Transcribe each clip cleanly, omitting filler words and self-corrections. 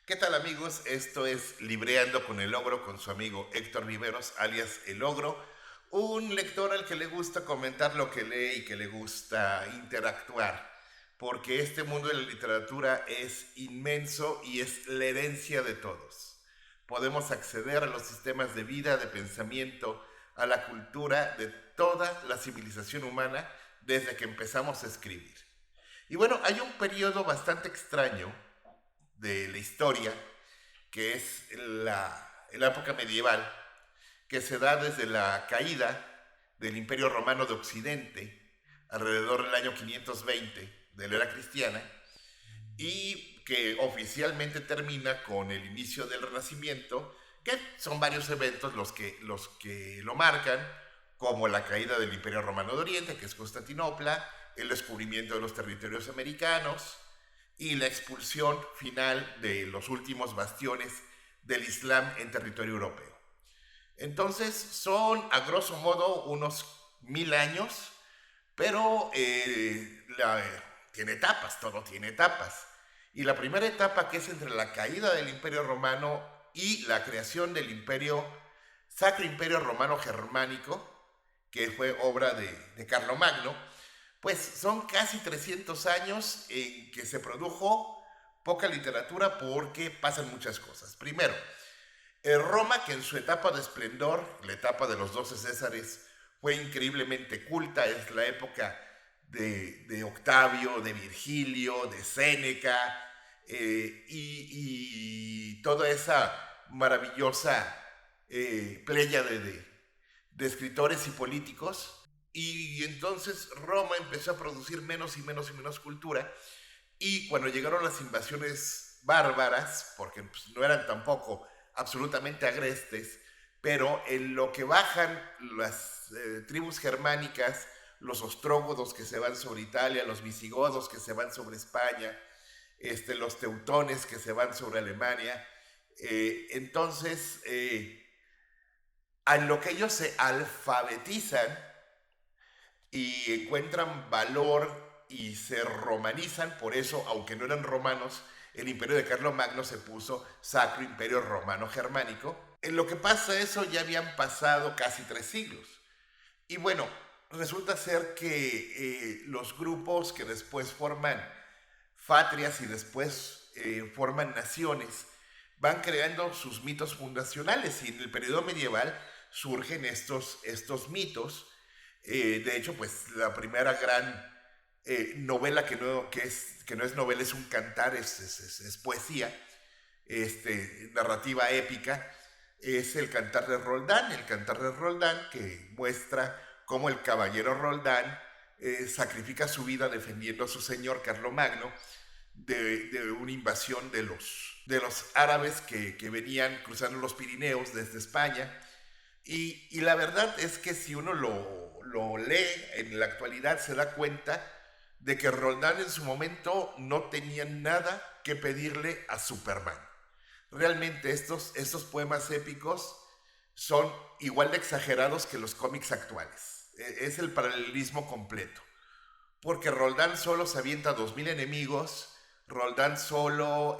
¿Qué tal amigos? Esto es Libreando con el Ogro con su amigo Héctor Viveros, alias El Ogro, un lector al que le gusta comentar lo que lee y que le gusta interactuar, porque este mundo de la literatura es inmenso y es la herencia de todos. Podemos acceder a los sistemas de vida, de pensamiento, a la cultura de toda la civilización humana desde que empezamos a escribir. Y bueno, hay un periodo bastante extraño de la historia, que es la época medieval, que se da desde la caída del Imperio Romano de Occidente, alrededor del año 520 de la era cristiana, y que oficialmente termina con el inicio del Renacimiento, que son varios eventos los que lo marcan, como la caída del Imperio Romano de Oriente, que es Constantinopla, el descubrimiento de los territorios americanos y la expulsión final de los últimos bastiones del Islam en territorio europeo. Entonces son a grosso modo unos 1000 años, pero tiene etapas, todo tiene etapas. Y la primera etapa, que es entre la caída del Imperio Romano y la creación del Sacro Imperio Romano Germánico, que fue obra de Carlomagno, pues son casi 300 años en que se produjo poca literatura porque pasan muchas cosas. Primero, Roma, que en su etapa de esplendor, la etapa de los 12 Césares, fue increíblemente culta, es la época de Octavio, de Virgilio, de Séneca, y toda esa maravillosa pléyade de escritores y políticos. Y entonces Roma empezó a producir menos y menos y menos cultura. Y cuando llegaron las invasiones bárbaras, porque pues, no eran tampoco absolutamente agrestes, pero en lo que bajan las tribus germánicas, los ostrógodos que se van sobre Italia, los visigodos que se van sobre España, los teutones que se van sobre Alemania, entonces a lo que ellos se alfabetizan y encuentran valor y se romanizan, por eso, aunque no eran romanos, el imperio de Carlomagno se puso Sacro Imperio Romano Germánico. En lo que pasa eso ya habían pasado casi 3 siglos. Y bueno, resulta ser que los grupos que después forman fatrias y después forman naciones van creando sus mitos fundacionales y en el periodo medieval surgen estos mitos. De hecho, pues la primera gran novela que no es novela, es un cantar, es poesía, narrativa épica, es el Cantar de Roldán. El Cantar de Roldán, que muestra cómo el caballero Roldán sacrifica su vida defendiendo a su señor Carlomagno de una invasión de los árabes que venían cruzando los Pirineos desde España. Y la verdad es que si uno lo lee en la actualidad se da cuenta de que Roldán en su momento no tenía nada que pedirle a Superman. Realmente estos poemas épicos son igual de exagerados que los cómics actuales. Es el paralelismo completo. Porque Roldán solo se avienta a 2000 enemigos, Roldán solo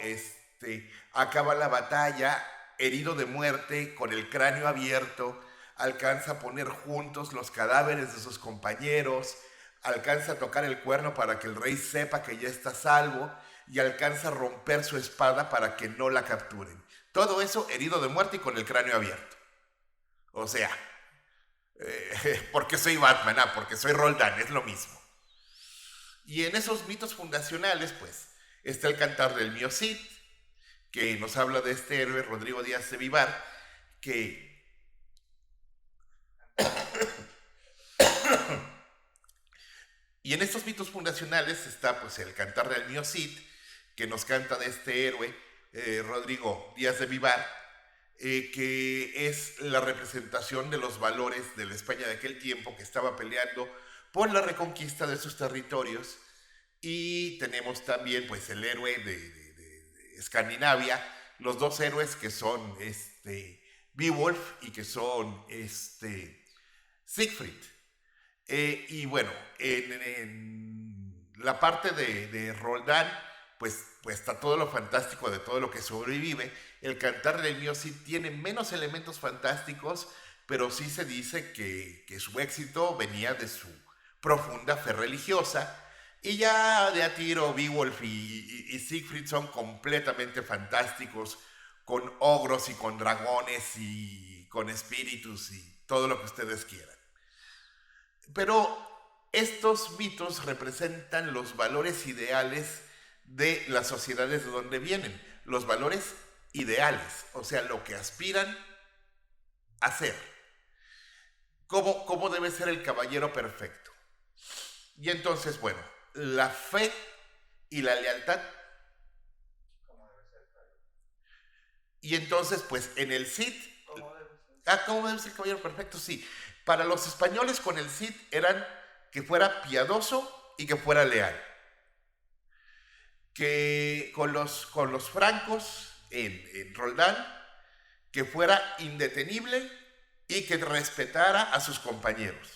acaba la batalla herido de muerte, con el cráneo abierto, alcanza a poner juntos los cadáveres de sus compañeros, alcanza a tocar el cuerno para que el rey sepa que ya está salvo y alcanza a romper su espada para que no la capturen. Todo eso herido de muerte y con el cráneo abierto. O sea, porque soy Batman, porque soy Roldán, es lo mismo. Y en esos mitos fundacionales, pues, está el Cantar del Mío Cid, que nos habla de este héroe, Rodrigo Díaz de Vivar, que... Y en estos mitos fundacionales está, pues, el Cantar del Mío Cid, que nos canta de este héroe, Rodrigo Díaz de Vivar, que es la representación de los valores de la España de aquel tiempo, que estaba peleando por la reconquista de sus territorios. Y tenemos también pues el héroe de Escandinavia, los dos héroes que son Beowulf y que son Siegfried. Y bueno, en la parte de Roldán, pues está todo lo fantástico de todo lo que sobrevive. El Cantar del Mío Cid tiene menos elementos fantásticos, pero sí se dice que su éxito venía de su profunda fe religiosa. Y ya de a tiro, Beowulf y Siegfried son completamente fantásticos, con ogros y con dragones y con espíritus y todo lo que ustedes quieran. Pero estos mitos representan los valores ideales de las sociedades de donde vienen, los valores ideales, o sea, lo que aspiran a ser. ¿Cómo debe ser el caballero perfecto? Y entonces, bueno, la fe y la lealtad. Y entonces, pues en el Cid. ¿Cómo debe ser el caballero perfecto? Sí. Para los españoles con el Cid eran que fuera piadoso y que fuera leal. Que con los francos en Roldán, que fuera indetenible y que respetara a sus compañeros.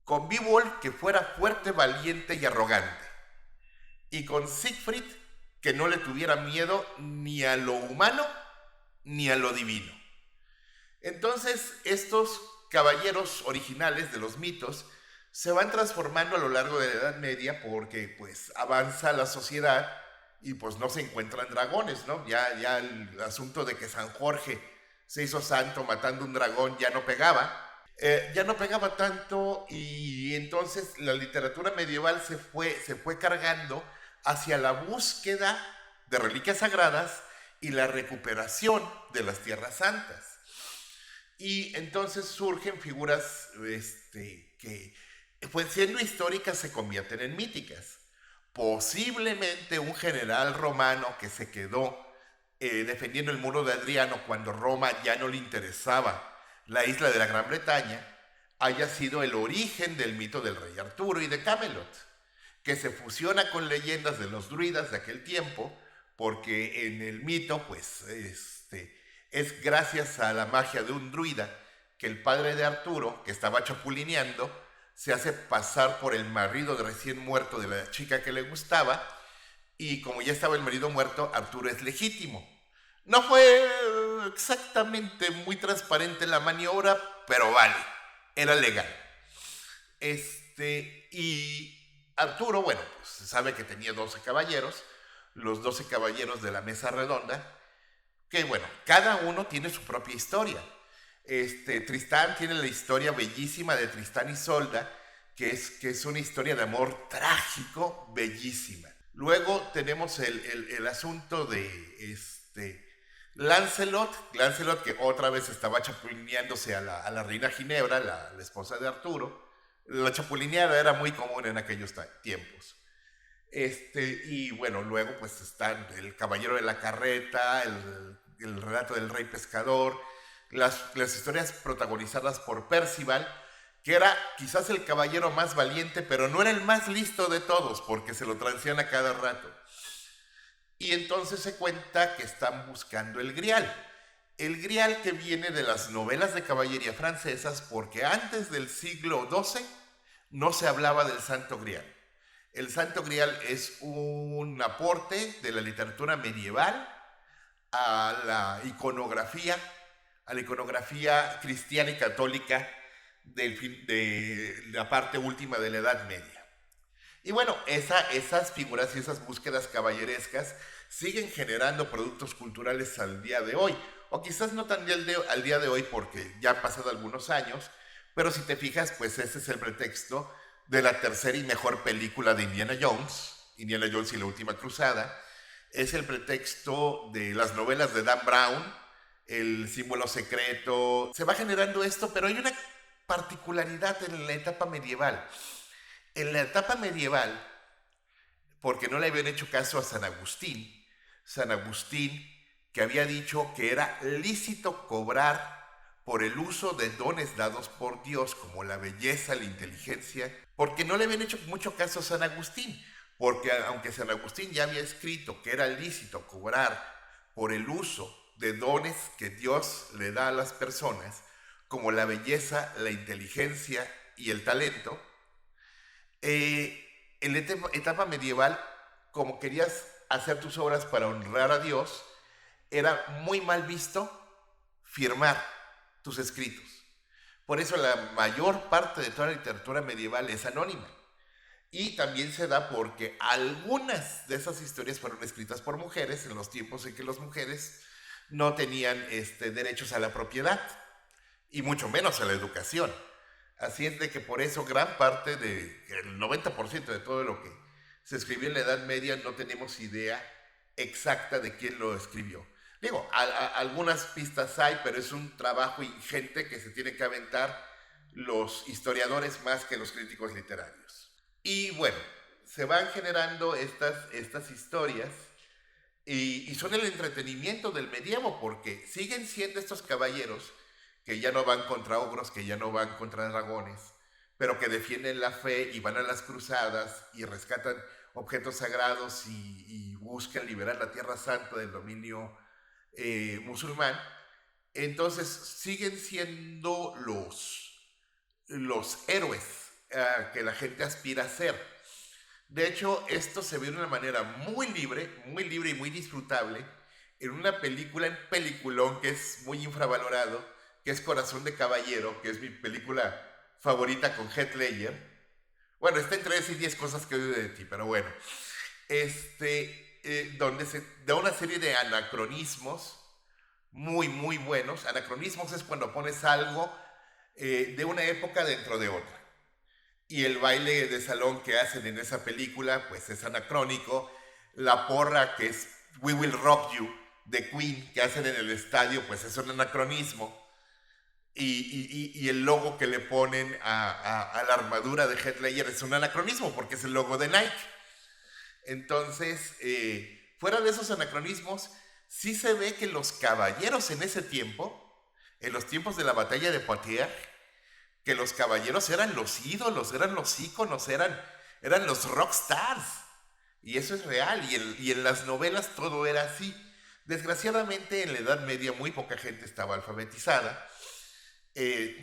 Con Beowulf, que fuera fuerte, valiente y arrogante. Y con Siegfried, que no le tuviera miedo ni a lo humano ni a lo divino. Entonces, estos caballeros originales de los mitos se van transformando a lo largo de la Edad Media porque pues avanza la sociedad y pues no se encuentran dragones, ¿no? Ya el asunto de que San Jorge se hizo santo matando un dragón ya no pegaba. Ya no pegaba tanto y entonces la literatura medieval se fue cargando hacia la búsqueda de reliquias sagradas y la recuperación de las tierras santas. Y entonces surgen figuras que, pues siendo históricas, se convierten en míticas. Posiblemente un general romano que se quedó defendiendo el muro de Adriano cuando Roma ya no le interesaba la isla de la Gran Bretaña, haya sido el origen del mito del rey Arturo y de Camelot, que se fusiona con leyendas de los druidas de aquel tiempo, porque en el mito, pues, es gracias a la magia de un druida que el padre de Arturo, que estaba chapulineando, se hace pasar por el marido de recién muerto de la chica que le gustaba, y como ya estaba el marido muerto, Arturo es legítimo. No fue exactamente muy transparente la maniobra, pero vale, era legal. Y Arturo, bueno, pues se sabe que tenía 12 caballeros, los 12 caballeros de la mesa redonda, que bueno, cada uno tiene su propia historia. Tristán tiene la historia bellísima de Tristán y Isolda, que es una historia de amor trágico, bellísima. Luego tenemos el asunto de Lancelot, que otra vez estaba chapulineándose a la reina Ginebra, la esposa de Arturo. La chapulineada era muy común en aquellos tiempos. Y bueno, luego pues están el caballero de la carreta, el relato del rey pescador, las historias protagonizadas por Percival, que era quizás el caballero más valiente, pero no era el más listo de todos, porque se lo transean a cada rato. Y entonces se cuenta que están buscando el Grial. El Grial que viene de las novelas de caballería francesas, porque antes del siglo XII no se hablaba del Santo Grial. El Santo Grial es un aporte de la literatura medieval a la iconografía cristiana y católica de la parte última de la Edad Media. Y bueno, esas figuras y esas búsquedas caballerescas siguen generando productos culturales al día de hoy, o quizás no tan al día de hoy porque ya han pasado algunos años, pero si te fijas, pues ese es el pretexto de la tercera y mejor película de Indiana Jones y la Última Cruzada. Es el pretexto de las novelas de Dan Brown, El Símbolo Secreto. Se va generando esto, pero hay una particularidad en la etapa medieval. En la etapa medieval, porque no le habían hecho caso a San Agustín, que había dicho que era lícito cobrar por el uso de dones dados por Dios, como la belleza, la inteligencia, porque no le habían hecho mucho caso a San Agustín, porque aunque San Agustín ya había escrito que era lícito cobrar por el uso de dones que Dios le da a las personas, como la belleza, la inteligencia y el talento, en la etapa medieval, como querías hacer tus obras para honrar a Dios, era muy mal visto firmar tus escritos. Por eso la mayor parte de toda la literatura medieval es anónima. Y también se da porque algunas de esas historias fueron escritas por mujeres en los tiempos en que las mujeres no tenían derechos a la propiedad y mucho menos a la educación. Así es de que por eso gran parte el 90% de todo lo que se escribió en la Edad Media no tenemos idea exacta de quién lo escribió. Digo, algunas pistas hay, pero es un trabajo ingente que se tiene que aventar los historiadores más que los críticos literarios. Y bueno, se van generando estas historias y son el entretenimiento del medievo, porque siguen siendo estos caballeros que ya no van contra ogros, que ya no van contra dragones, pero que defienden la fe y van a las cruzadas y rescatan objetos sagrados y buscan liberar la Tierra Santa del dominio musulmán. Entonces siguen siendo los héroes que la gente aspira a ser. De hecho, esto se ve de una manera muy libre y muy disfrutable en una película, en peliculón que es muy infravalorado, que es Corazón de Caballero, que es mi película favorita con Heath Ledger. Bueno, está entre 3 y 10 cosas que odio de ti, pero bueno. Donde se da una serie de anacronismos muy, muy buenos. Anacronismos es cuando pones algo de una época dentro de otra. Y el baile de salón que hacen en esa película, pues es anacrónico. La porra, que es We Will Rock You, de Queen, que hacen en el estadio, pues es un anacronismo. Y el logo que le ponen a la armadura de Heath Ledger es un anacronismo, porque es el logo de Nike. Entonces, fuera de esos anacronismos, sí se ve que los caballeros en ese tiempo, en los tiempos de la batalla de Poitiers, que los caballeros eran los ídolos, eran los íconos, eran los rockstars. Y eso es real, y en las novelas todo era así. Desgraciadamente, en la Edad Media muy poca gente estaba alfabetizada.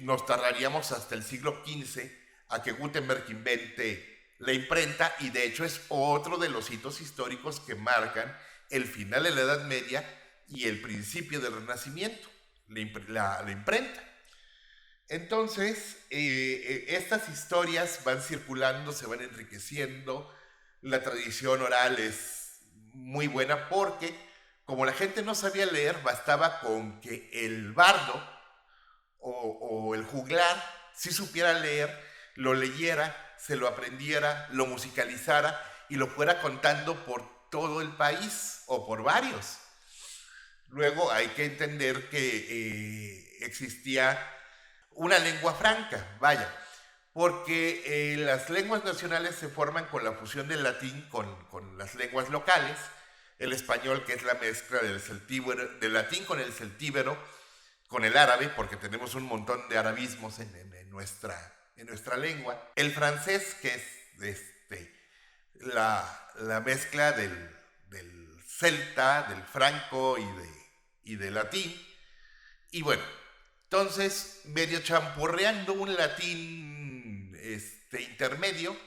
Nos tardaríamos hasta el siglo XV a que Gutenberg invente la imprenta, y de hecho es otro de los hitos históricos que marcan el final de la Edad Media y el principio del Renacimiento, la imprenta. Entonces, estas historias van circulando, se van enriqueciendo, la tradición oral es muy buena porque, como la gente no sabía leer, bastaba con que el bardo o el juglar si supiera leer, lo leyera, se lo aprendiera, lo musicalizara y lo fuera contando por todo el país o por varios. Luego hay que entender que existía una lengua franca, vaya, porque las lenguas nacionales se forman con la fusión del latín con las lenguas locales, el español, que es la mezcla del latín con el celtíbero, con el árabe, porque tenemos un montón de arabismos en nuestra lengua. El francés, que es la mezcla del celta, del franco y del latín. Y bueno, entonces, medio champurreando un latín intermedio,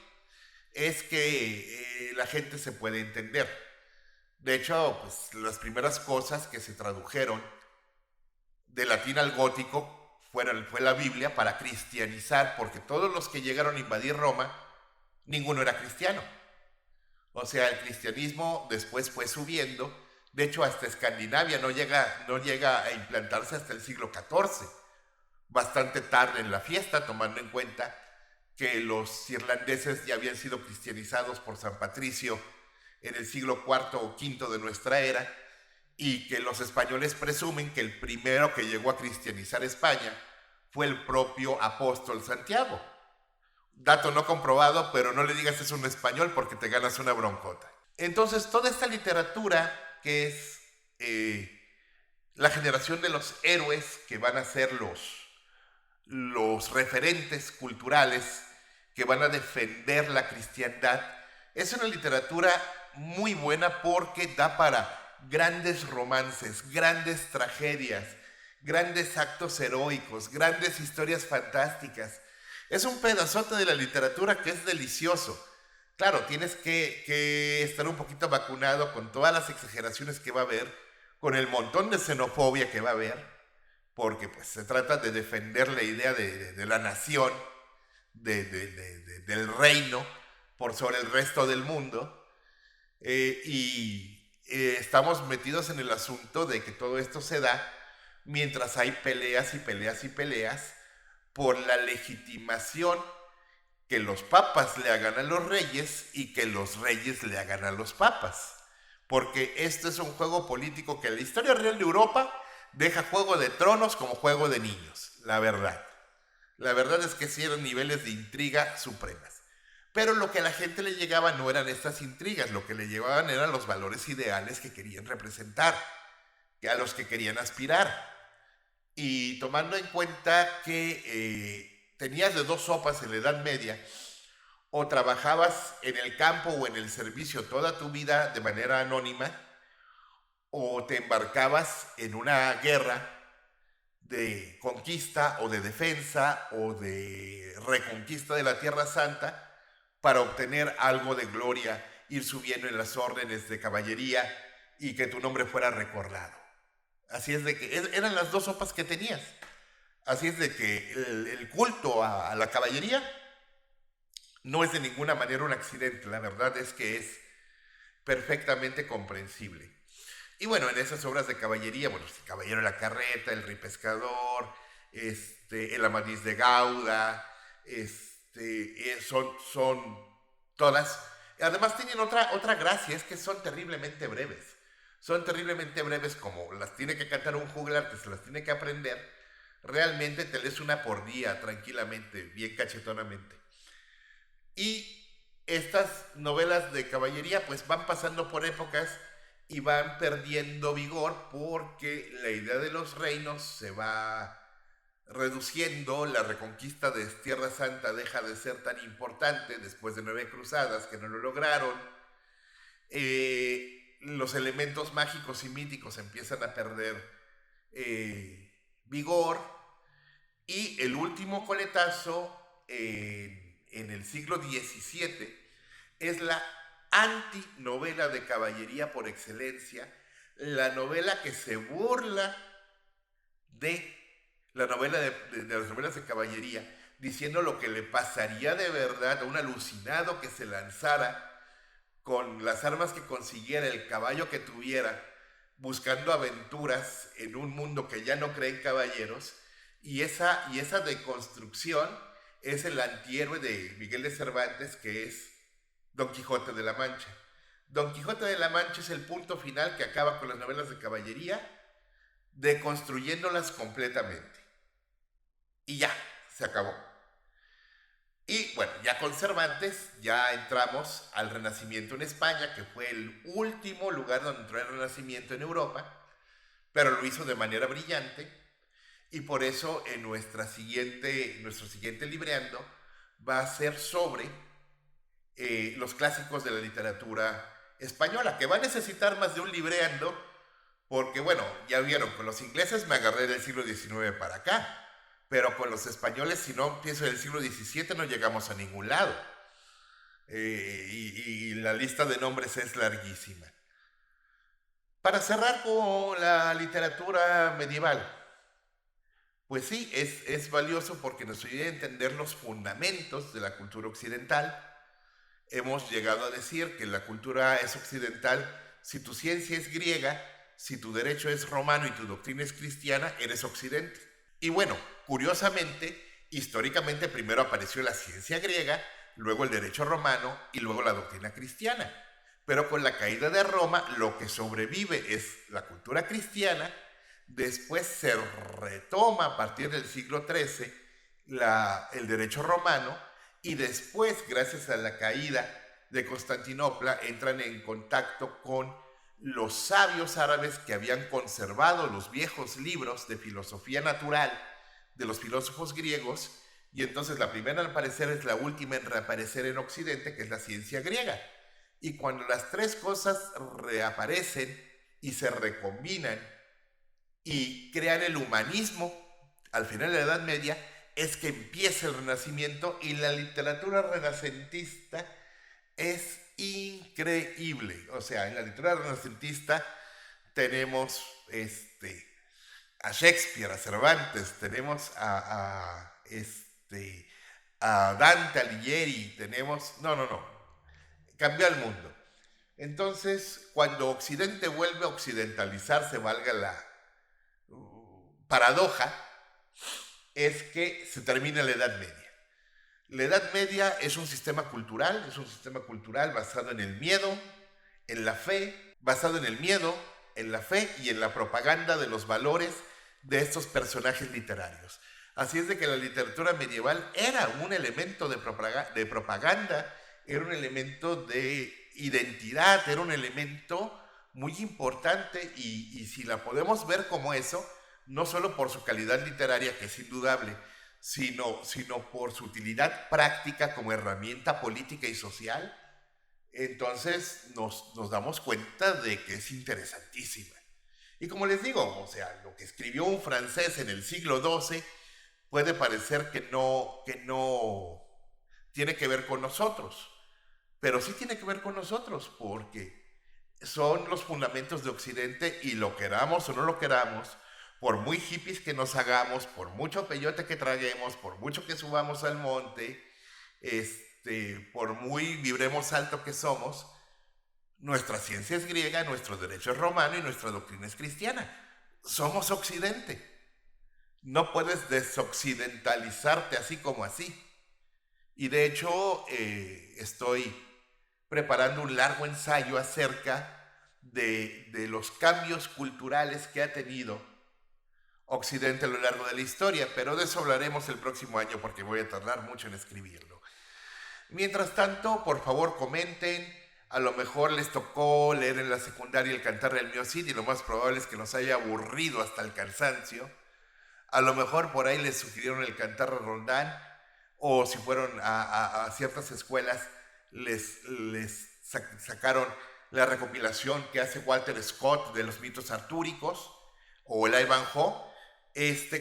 es que la gente se puede entender. De hecho, pues, las primeras cosas que se tradujeron de latín al gótico fue la Biblia para cristianizar, porque todos los que llegaron a invadir Roma, ninguno era cristiano. O sea, el cristianismo después fue subiendo. De hecho, hasta Escandinavia no llega a implantarse hasta el siglo XIV. Bastante tarde en la fiesta, tomando en cuenta que los irlandeses ya habían sido cristianizados por San Patricio en el siglo IV o V de nuestra era, y que los españoles presumen que el primero que llegó a cristianizar España fue el propio apóstol Santiago. Dato no comprobado, pero no le digas es un español porque te ganas una broncota. Entonces, toda esta literatura, que es la generación de los héroes que van a ser los referentes culturales que van a defender la cristiandad, es una literatura muy buena porque da para grandes romances, grandes tragedias, grandes actos heroicos, grandes historias fantásticas. Es un pedazote de la literatura que es delicioso. claro, tienes que estar un poquito vacunado con todas las exageraciones que va a haber, con el montón de xenofobia que va a haber, porque pues se trata de defender la idea de la nación, del reino, por sobre el resto del mundo. Estamos metidos en el asunto de que todo esto se da mientras hay peleas y peleas y peleas por la legitimación que los papas le hagan a los reyes y que los reyes le hagan a los papas. Porque esto es un juego político que en la historia real de Europa deja Juego de Tronos como juego de niños, la verdad. La verdad es que sí eran niveles de intriga supremas. Pero lo que a la gente le llegaba no eran estas intrigas, lo que le llevaban eran los valores ideales que querían representar, a los que querían aspirar. Y tomando en cuenta que tenías de dos sopas en la Edad Media, o trabajabas en el campo o en el servicio toda tu vida de manera anónima, o te embarcabas en una guerra de conquista o de defensa o de reconquista de la Tierra Santa para obtener algo de gloria, ir subiendo en las órdenes de caballería y que tu nombre fuera recordado. Así es de que eran las dos sopas que tenías. Así es de que el culto a la caballería no es de ninguna manera un accidente. La verdad es que es perfectamente comprensible. Y bueno, en esas obras de caballería, bueno, el Caballero de la Carreta, el Rey Pescador, el Amadís de Gauda, son todas. Además tienen otra gracia, es que son terriblemente breves. Son terriblemente breves, como las tiene que cantar un juglar que se las tiene que aprender. Realmente te lees una por día, tranquilamente, bien cachetonamente. Y estas novelas de caballería pues van pasando por épocas y van perdiendo vigor porque la idea de los reinos se va reduciendo, la reconquista de Tierra Santa deja de ser tan importante después de 9 cruzadas que no lo lograron. Los elementos mágicos y míticos empiezan a perder vigor, y el último coletazo en el siglo XVII es la antinovela de caballería por excelencia, la novela que se burla de la novela de las novelas de caballería, diciendo lo que le pasaría de verdad a un alucinado que se lanzara con las armas que consiguiera, el caballo que tuviera, buscando aventuras en un mundo que ya no cree en caballeros. Y esa deconstrucción es el antihéroe de Miguel de Cervantes, que es Don Quijote de la Mancha. Don Quijote de la Mancha es el punto final que acaba con las novelas de caballería, deconstruyéndolas completamente. Y ya, se acabó. Y bueno, ya con Cervantes ya entramos al Renacimiento en España, que fue el último lugar donde entró el Renacimiento en Europa, pero lo hizo de manera brillante, y por eso en nuestro siguiente libreando va a ser sobre los clásicos de la literatura española, que va a necesitar más de un libreando, porque bueno, ya vieron, con los ingleses me agarré del siglo XIX para acá, pero con los españoles, si no empiezo del siglo XVII, no llegamos a ningún lado. Y la lista de nombres es larguísima. Para cerrar con la literatura medieval, pues sí, es valioso porque nos ayuda a entender los fundamentos de la cultura occidental. Hemos llegado a decir que la cultura es occidental si tu ciencia es griega, si tu derecho es romano y tu doctrina es cristiana, eres occidente. Y bueno, curiosamente, históricamente primero apareció la ciencia griega, luego el derecho romano y luego la doctrina cristiana. Pero con la caída de Roma, lo que sobrevive es la cultura cristiana. Después se retoma a partir del siglo XIII el derecho romano, y después, gracias a la caída de Constantinopla, entran en contacto con los sabios árabes que habían conservado los viejos libros de filosofía natural de los filósofos griegos, y entonces la primera al parecer es la última en reaparecer en Occidente, que es la ciencia griega. Y cuando las tres cosas reaparecen y se recombinan y crean el humanismo al final de la Edad Media, es que empieza el Renacimiento, y la literatura renacentista es increíble. O sea, en la literatura renacentista tenemos a Shakespeare, a Cervantes, tenemos a Dante Alighieri, tenemos... No, no, no. Cambió el mundo. Entonces, cuando Occidente vuelve a occidentalizarse, valga la paradoja, es que se termina la Edad Media. La Edad Media es un sistema cultural basado en el miedo, en la fe, basado en el miedo, en la fe y en la propaganda de los valores de estos personajes literarios. Así es de que la literatura medieval era un elemento de propaganda, era un elemento de identidad, era un elemento muy importante y si la podemos ver como eso, no solo por su calidad literaria, que es indudable, sino por su utilidad práctica como herramienta política y social, entonces nos damos cuenta de que es interesantísima. Y como les digo, o sea, lo que escribió un francés en el siglo XII puede parecer que no tiene que ver con nosotros, pero sí tiene que ver con nosotros, porque son los fundamentos de Occidente y lo queramos o no lo queramos, por muy hippies que nos hagamos, por mucho peyote que traguemos, por mucho que subamos al monte, por muy vibremos alto que somos, nuestra ciencia es griega, nuestro derecho es romano y nuestra doctrina es cristiana. Somos Occidente. No puedes desoccidentalizarte así como así. Y de hecho, estoy preparando un largo ensayo acerca de los cambios culturales que ha tenido Occidente a lo largo de la historia, pero de eso hablaremos el próximo año porque voy a tardar mucho en escribirlo. Mientras tanto, por favor comenten, a lo mejor les tocó leer en la secundaria el Cantar del Mio Cid y lo más probable es que nos haya aburrido hasta el cansancio. A lo mejor por ahí les sugirieron el Cantar de Roldán, o si fueron a ciertas escuelas les sacaron la recopilación que hace Walter Scott de los mitos artúricos o el Ivanhoe.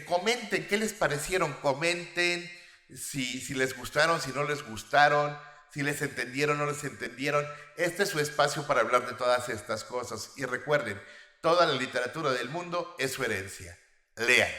Comenten qué les parecieron, comenten si les gustaron, si no les gustaron, si les entendieron o no les entendieron. Este es su espacio para hablar de todas estas cosas. Y recuerden, toda la literatura del mundo es su herencia. Lean.